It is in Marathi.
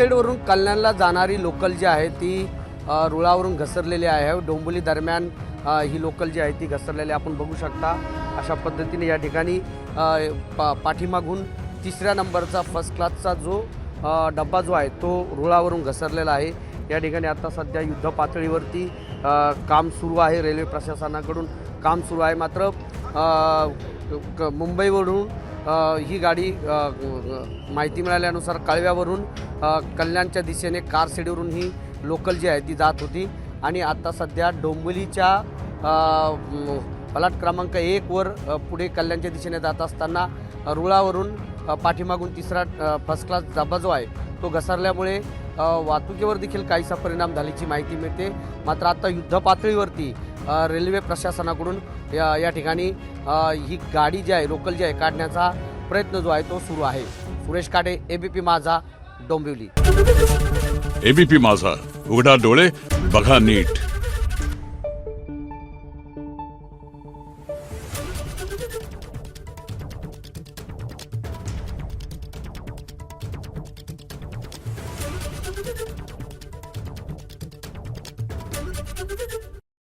कारशेडवरून कल्याणला जाणारी लोकल जी आहे ती रुळावरून घसरलेली आहे। डोंबिवली दरम्यान ही लोकल जी आहे ती घसरलेली आपण बघू शकता। अशा पद्धतीने या ठिकाणी पाठीमागून 3ऱ्या नंबरचा फर्स्ट क्लासचा जो डब्बा जो आहे तो रुळावरून घसरलेला आहे। या ठिकाणी आता सध्या युद्ध पातळीवरती काम सुरू आहे, रेल्वे प्रशासनाकडून काम सुरू आहे। मात्र मुंबईवरून ही गाडी माहिती मिळाल्यानुसार कळव्यावरून कल्याणच्या दिशेने कारशेडवरून ही लोकल जी आहे ती जात होती आणि आता सध्या डोंबिवलीच्या प्लॅट क्रमांक 1 वर पुढे कल्याणच्या दिशेने जात असताना रुळावरून पाठीमागून 3रा फर्स्ट क्लास डबा जो आहे तो घसरल्यामुळे वाहतुकीवर देखील काहीसा परिणाम झाल्याची माहिती मिळते। मात्र आता युद्ध पातळीवरती रेल्वे प्रशासनाकडून या ठिकाणी ही गाडी जी आहे लोकल जी आहे काढण्याचा प्रयत्न जो आहे तो सुरू आहे। सुरेश काटे, एबीपी माझा, डोंबिवली। एबीपी माझा, उघडा डोळे बघा नीट।